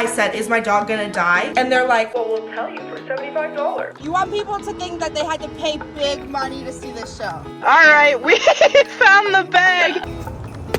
I said, is my dog gonna die? And they're like, well, we'll tell you for $75. You want people to think that they had to pay big money to see this show. All right, we found the bag.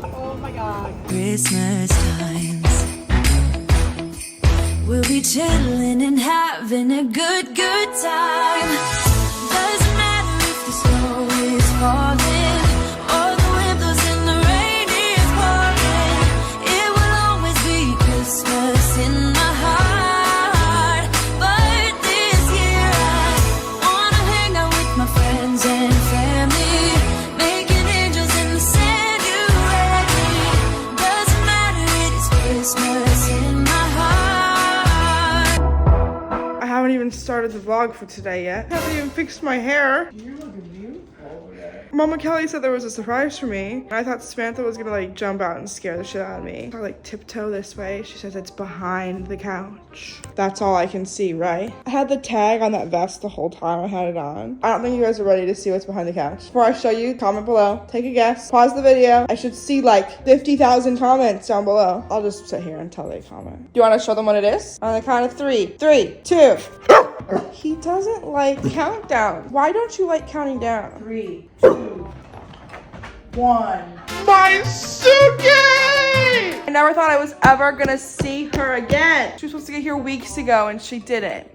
Oh my God. Christmas times, we'll be chilling and having a good time. Doesn't matter if the snow is falling or the wind blows and the rain is pouring. It will always be Christmas in my heart. But this year I wanna hang out with my friends and family, making angels in the sand. You and me. Doesn't matter, it is Christmas in my heart. I haven't even started the vlog for today yet. I haven't even fixed my hair. You're looking beautiful today. Mama Kelly said there was a surprise for me. I thought Samantha was gonna like jump out and scare the shit out of me. I like tiptoe this way. She says it's behind the couch. That's all I can see, right? I had the tag on that vest the whole time I had it on. I don't think you guys are ready to see what's behind the couch. Before I show you, comment below. Take a guess. Pause the video. I should see like 50,000 comments down below. I'll just sit here until they comment. Do you want to show them what it is? On the count of 3. 3, 2. He doesn't like countdown. Why don't you like counting down? 3, 2, 1. My suitcase! I never thought I was ever gonna see her again. She was supposed to get here weeks ago and she didn't.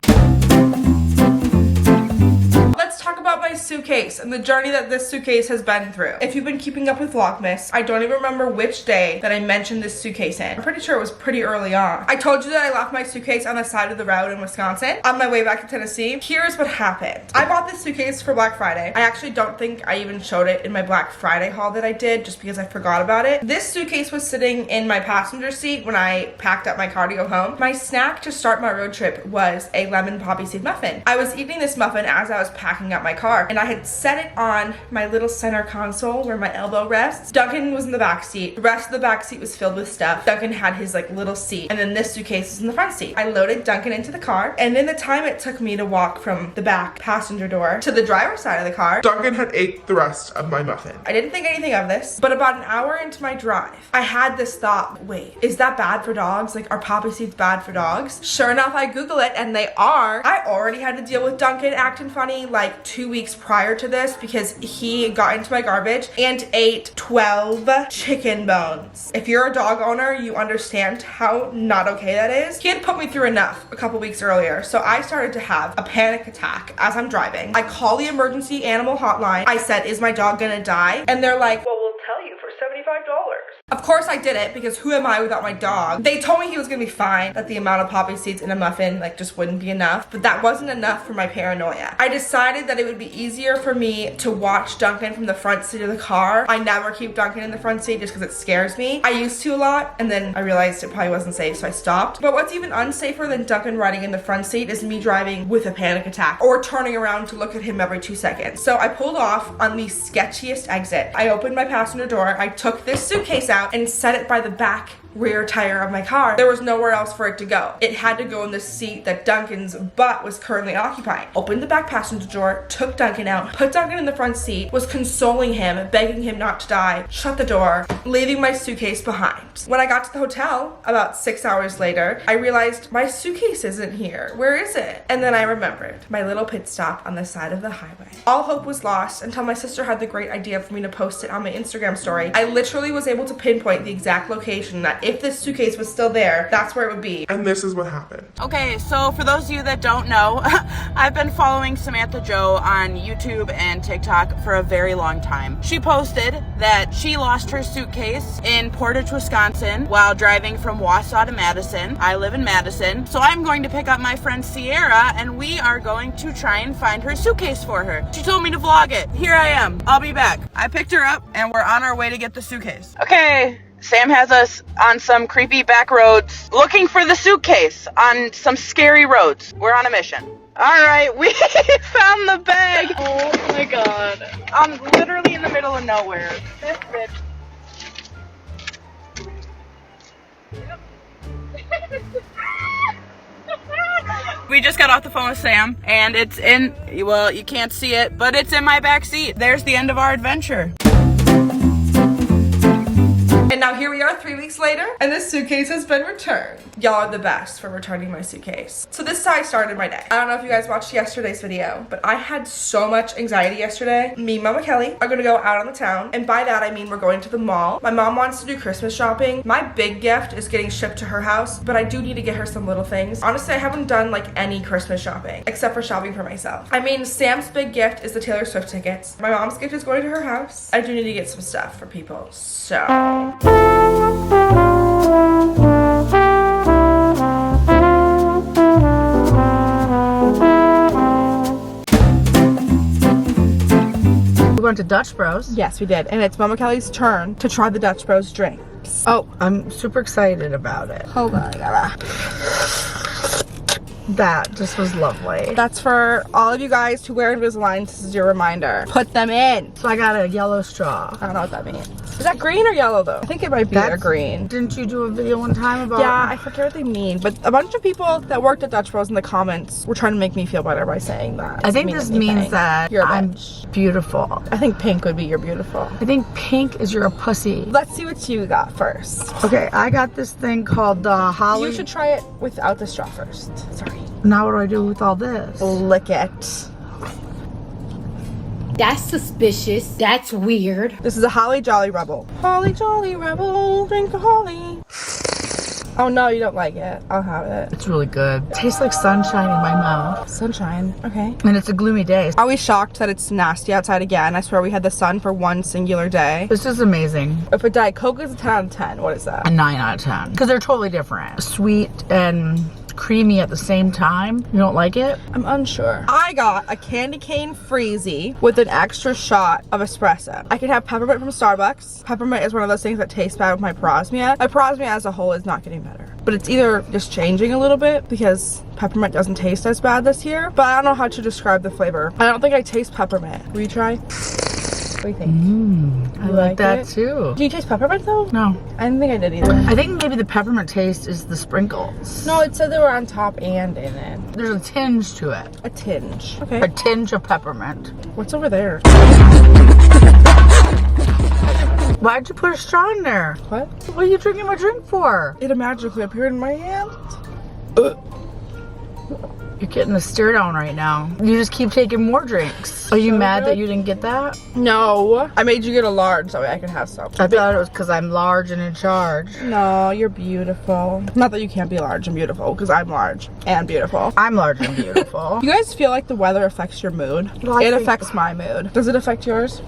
Let's talk about my suitcase and the journey that this suitcase has been through. If you've been keeping up with Vlogmas, I don't even remember which day that I mentioned this suitcase in. I'm pretty sure it was pretty early on. I told you that I left my suitcase on the side of the road in Wisconsin on my way back to Tennessee. Here's what happened. I bought this suitcase for Black Friday. I actually don't think I even showed it in my Black Friday haul that I did just because I forgot about it. This suitcase was sitting in my passenger seat when I packed up my car to go home. My snack to start my road trip was a lemon poppy seed muffin. I was eating this muffin as I was packing up my car and I had set it on my little center console where my elbow rests. Duncan was in the back seat. The rest of the back seat was filled with stuff. Duncan had his like little seat and then this suitcase was in the front seat. I loaded Duncan into the car and in the time it took me to walk from the back passenger door to the driver's side of the car, Duncan had ate the rest of my muffin. I didn't think anything of this, but about an hour into my drive, I had this thought, wait, is that bad for dogs? Like, are poppy seeds bad for dogs? Sure enough, I Google it and they are. I already had to deal with Duncan acting funny like 2 weeks prior to this because he got into my garbage and ate 12 chicken bones. If you're a dog owner, you understand how not okay that is. He had put me through enough a couple weeks earlier, so I started to have a panic attack as I'm driving. I call the emergency animal hotline. I said, is my dog gonna die? And they're like, well, we'll tell you for $75. Of course I did it because who am I without my dog? They told me he was gonna be fine, that the amount of poppy seeds in a muffin like just wouldn't be enough, but that wasn't enough for my paranoia. I decided that it would be easier for me to watch Duncan from the front seat of the car. I never keep Duncan in the front seat just because it scares me. I used to a lot and then I realized it probably wasn't safe, so I stopped. But what's even unsafer than Duncan riding in the front seat is me driving with a panic attack or turning around to look at him every 2 seconds. So I pulled off on the sketchiest exit. I opened my passenger door, I took this suitcase out and set it by the back rear tire of my car. There was nowhere else for it to go. It had to go in the seat that Duncan's butt was currently occupying. Opened the back passenger door, took Duncan out, put Duncan in the front seat, was consoling him, begging him not to die, shut the door, leaving my suitcase behind. When I got to the hotel, about 6 hours later, I realized my suitcase isn't here. Where is it? And then I remembered my little pit stop on the side of the highway. All hope was lost until my sister had the great idea for me to post it on my Instagram story. I literally was able to pinpoint the exact location that if this suitcase was still there, that's where it would be. And this is what happened. Okay, so for those of you that don't know, I've been following Samantha Jo on YouTube and TikTok for a very long time. She posted that she lost her suitcase in Portage, Wisconsin while driving from Wausau to Madison. I live in Madison, so I'm going to pick up my friend Sierra and we are going to try and find her suitcase for her. She told me to vlog it. Here I am. I'll be back. I picked her up and we're on our way to get the suitcase. Okay. Sam has us on some creepy back roads looking for the suitcase on some scary roads. We're on a mission. All right, we found the bag. Oh my God. I'm literally in the middle of nowhere. This bitch. We just got off the phone with Sam and it's in, well, you can't see it, but it's in my back seat. There's the end of our adventure. And now here we are 3 weeks later, and this suitcase has been returned. Y'all are the best for returning my suitcase. So this is how I started my day. I don't know if you guys watched yesterday's video, but I had so much anxiety yesterday. Me and Mama Kelly are gonna go out on the town, and by that I mean we're going to the mall. My mom wants to do Christmas shopping. My big gift is getting shipped to her house, but I do need to get her some little things. Honestly, I haven't done like any Christmas shopping except for shopping for myself. I mean, Sam's big gift is the Taylor Swift tickets. My mom's gift is going to her house. I do need to get some stuff for people, so. We went to Dutch Bros. Yes, we did, and it's Mama Kelly's turn to try the Dutch Bros drinks. Oh, I'm super excited about it. Hold on, I gotta. That just was lovely. That's for all of you guys who wear Invisalign. This is your reminder. Put them in. So I got a yellow straw. I don't know what that means. Is that green or yellow though? I think it might be a green. Didn't you do a video one time about? Yeah, I forget what they mean, but a bunch of people that worked at Dutch Bros in the comments were trying to make me feel better by saying that. I think this means that you're I'm beautiful. I think pink would be you're beautiful. I think pink is you're a pussy. Let's see what you got first. Okay, I got this thing called the Holly. You should try it without the straw first. Sorry. Now what do I do with all this? Lick it. That's suspicious. That's weird. This is a Holly Jolly Rebel. Holly Jolly Rebel, drink a Holly. Oh no, you don't like it. I'll have it. It's really good. It tastes like sunshine in my mouth. Sunshine, okay. And it's a gloomy day. Are we shocked that it's nasty outside again? I swear we had the sun for one singular day. This is amazing. If a Diet Coke is a 10 out of 10, what is that? A 9 out of 10. Because they're totally different. Sweet and creamy at the same time. You don't like it? I'm unsure. I got a candy cane freezy with an extra shot of espresso. I can have peppermint from Starbucks. Peppermint is one of those things that tastes bad with my parosmia. My parosmia as a whole is not getting better. But it's either just changing a little bit because peppermint doesn't taste as bad this year. But I don't know how to describe the flavor. I don't think I taste peppermint. Will you try? What do you think? I like that too. Do you taste peppermint though? No. I didn't think I did either. I think maybe the peppermint taste is the sprinkles. No, it said they were on top and in it. There's a tinge to it. A tinge. Okay. A tinge of peppermint. What's over there? Why'd you put a straw in there? What? What are you drinking my drink for? It magically appeared in my hand. You're getting a stare down right now. You just keep taking more drinks. Are you mad that you didn't get that? No. I made you get a large so I can have some. I thought it was because I'm large and in charge. No, you're beautiful. Not that you can't be large and beautiful, because I'm large and beautiful. I'm large and beautiful. You guys feel like the weather affects your mood? Well, it affects my mood. Does it affect yours?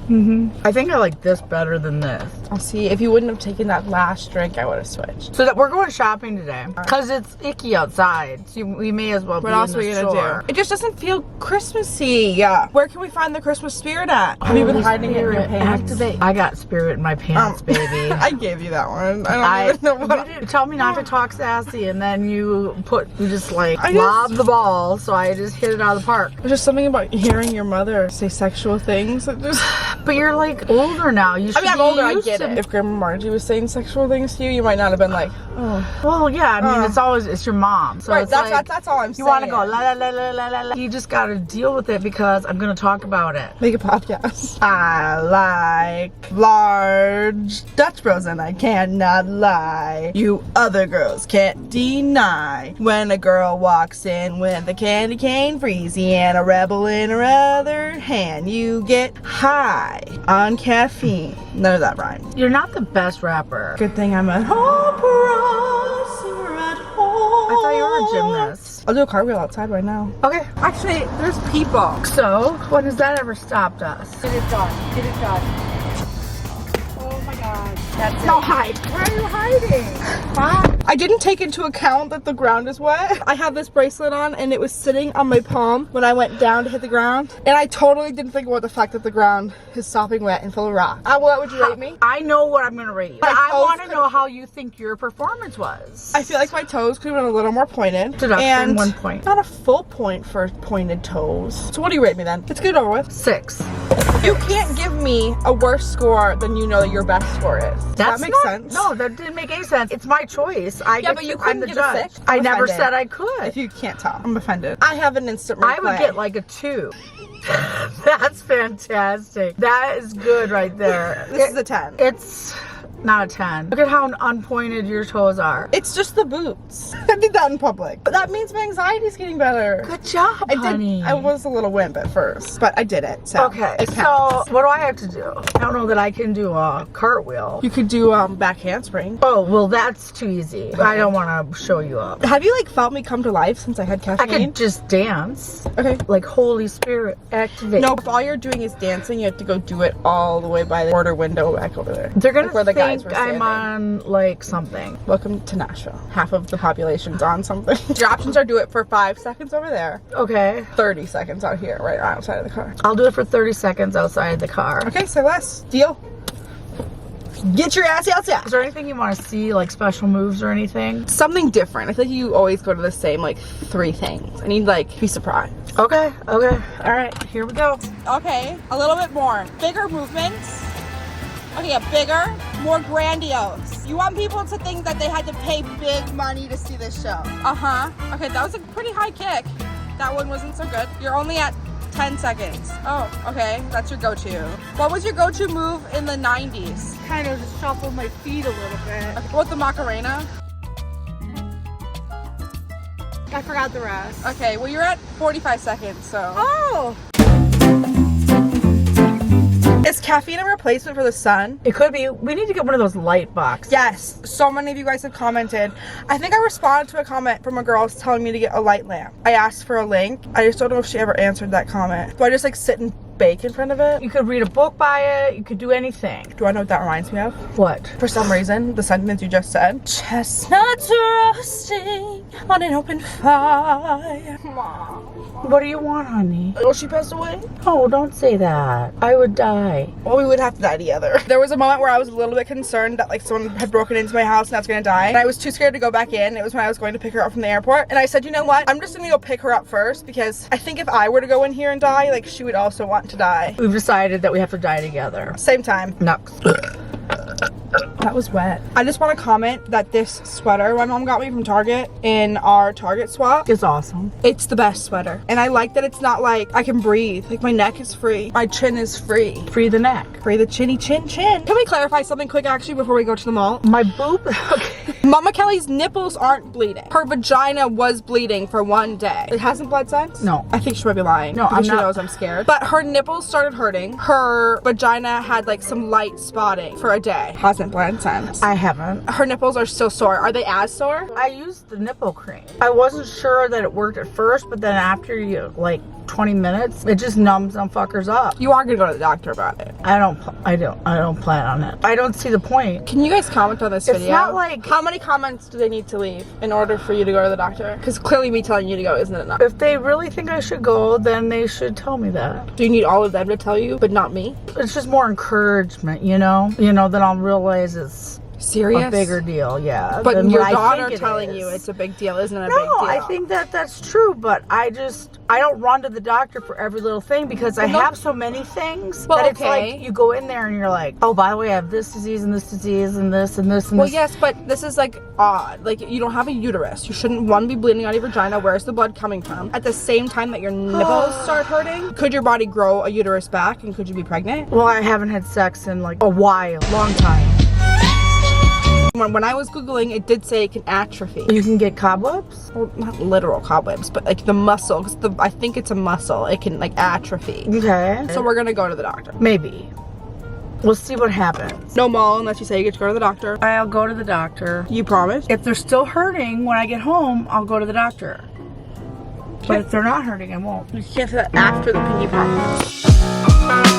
I think I like this better than this. I'll see. If you wouldn't have taken that last drink, I would have switched. So that we're going shopping today because it's icky outside. So we may as well be in the store. It just doesn't feel Christmassy. Yeah. Where can we find the Christmas spirit at? Have you been hiding it in your pants? Activate. I got spirit in my pants, baby. I gave you that one. I don't even know what. You tell me not to talk sassy, and then you just like lob the ball. So I just hit it out of the park. There's just something about hearing your mother say sexual things. That just. But you're like older now. You should. I mean, I'm older. I get it. If Grandma Margie was saying sexual things to you, you might not have been like, oh. Well, yeah. I mean, it's your mom. So right. it's That's all I'm saying. You want to go la la la la la la la. You just got to deal with it because I'm gonna talk about it. Make a podcast. I like large Dutch Bros and I cannot lie. You other girls can't deny. When a girl walks in with a candy cane freezy and a rebel in her other hand, you get high on caffeine. None of that rhymed. You're not the best rapper. Good thing I'm an opera singer at home. I thought you were a gymnast. I'll do a cartwheel outside right now. Okay. Actually, there's people. So, when has that ever stopped us? Get it done. Get it done. Oh my god. That's No, it. hide. Where are you hiding? I didn't take into account that the ground is wet. I have this bracelet on and it was sitting on my palm when I went down to hit the ground. And I totally didn't think about the fact that the ground is sopping wet and full of rock. What would you rate me? I know what I'm gonna rate you. But My I want to toes know how you think your performance was. I feel like my toes could have been a little more pointed. Deduction and 1 point. Not a full point for pointed toes. So what do you rate me then? Let's get it over with. 6. You can't give me a worse score than you know that your best score is. Does that make sense? No, that didn't make any sense. It's my choice. But you couldn't I'm the get judge. a 6. I I'm never offended. said I could. If you can't tell, I'm offended. I have an instant replay. I would get like a 2. That's fantastic. That is good right there. This is a 10. It's Not a 10. Look at how unpointed your toes are. It's just the boots. I did that in public. But that means my anxiety's getting better. Good job, honey. I was a little wimp at first, but I did it. So Okay, it so counts. what do I have to do? I don't know that I can do a cartwheel. You could do back handspring. Oh, well, that's too easy. I don't want to show you up. Have you like felt me come to life since I had I caffeine? could just dance. Okay. Like Holy Spirit, activate. No, if all you're doing is dancing, you have to go do it all the way by the border window back over there. They're gonna Like where the guys think were I'm standing. on like something. Welcome to Nashville. Half of the population's on something. Your options are do it for 5 seconds over there, Okay, 30 seconds out here, right outside of the car. I'll do it for 30 seconds outside the car. Okay, so less. Deal? Get your ass outside. Is there anything you want to see, like special moves or anything? Something different. I feel like you always go to the same like 3 things. I need like be surprised. Okay, okay. All right, here we go. Okay, a little bit more. Bigger movements. Okay, yeah, bigger, more grandiose. You want people to think that they had to pay big money to see this show. Uh-huh. Okay, that was a pretty high kick. That one wasn't so good. You're only at 10 seconds. Oh, okay, that's your go-to. What was your go-to move in the 90s? Kind of just shuffle my feet a little bit. Okay, what, the Macarena? I forgot the rest. Okay, well, you're at 45 seconds, so. Oh! Is caffeine a replacement for the sun? It could be. We need to get one of those light boxes. Yes, so many of you guys have commented. I think I responded to a comment from a girl telling me to get a light lamp. I asked for a link. I just don't know if she ever answered that comment. Do I just like sit and bake in front of it? You could read a book by it. You could do anything. Do I know what that reminds me of? What? For some reason, the sentence you just said. Chestnuts roasting on an open fire. What do you want, honey? Oh, she passed away? Oh, don't say that. I would die. Well, we would have to die together. There was a moment where I was a little bit concerned that like someone had broken into my house and I was gonna die. And I was too scared to go back in. It was when I was going to pick her up from the airport. And I said, you know what? I'm just gonna go pick her up first because I think if I were to go in here and die, like she would also want to die. We've decided that we have to die together. Same time. No. That was wet. I just want to comment that this sweater my mom got me from Target in our Target swap. It's awesome. It's the best sweater. And I like that it's not like I can breathe. Like my neck is free. My chin is free. Free the neck. Free the chinny chin chin. Can we clarify something quick actually before we go to the mall? My boob? Okay. Mama Kelly's nipples aren't bleeding. Her vagina was bleeding for one day. It hasn't bled since? No. I think she might be lying. No, because I'm she not. knows I'm scared. But her nipples started hurting. Her vagina had like some light spotting for a day. Hasn't bled since. I haven't. Her nipples are still sore. Are they as sore? I used the nipple cream. I wasn't sure that it worked at first, but then after you like 20 minutes, it just numbs them fuckers up. You are gonna go to the doctor about it. I don't plan on it. I don't see the point. Can you guys comment on this It's video? not like- How many comments do they need to leave in order for you to go to the doctor? Because clearly me telling you to go isn't enough. If they really think I should go, then they should tell me that. Do you need all of them to tell you, but not me? It's just more encouragement, you know? Then I'll realize it's Serious? a bigger deal, yeah. But than your what I daughter think it telling is. you it's a big deal isn't a big No, deal. I think that that's true, but I don't run to the doctor for every little thing because I no. have so many things Well, that it's okay. like you go in there and you're like, oh, by the way, I have this disease and this disease and this and this and Well, this. yes, but this is like odd. Like you don't have a uterus. You shouldn't one be bleeding out of your vagina. Where's the blood coming from? At the same time that your nipples start hurting, could your body grow a uterus back and could you be pregnant? Well, I haven't had sex in like a while, long time. When I was Googling, it did say it can atrophy. You can get cobwebs? Well, not literal cobwebs, but like the muscle, because I think it's a muscle. It can like atrophy. Okay. So we're gonna go to the doctor. Maybe. We'll see what happens. No mall unless you say you get to go to the doctor. I'll go to the doctor. You promise? If they're still hurting when I get home, I'll go to the doctor. But if they're not hurting, I won't. You can't say that after the pinky promise.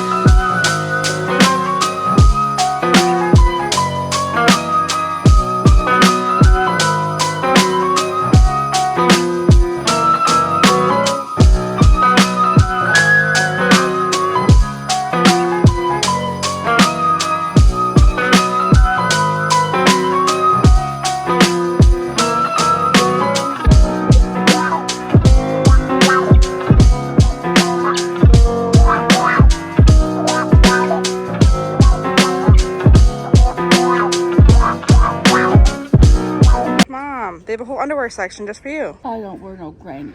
Mom, they have a whole underwear section just for you. I don't wear no granny.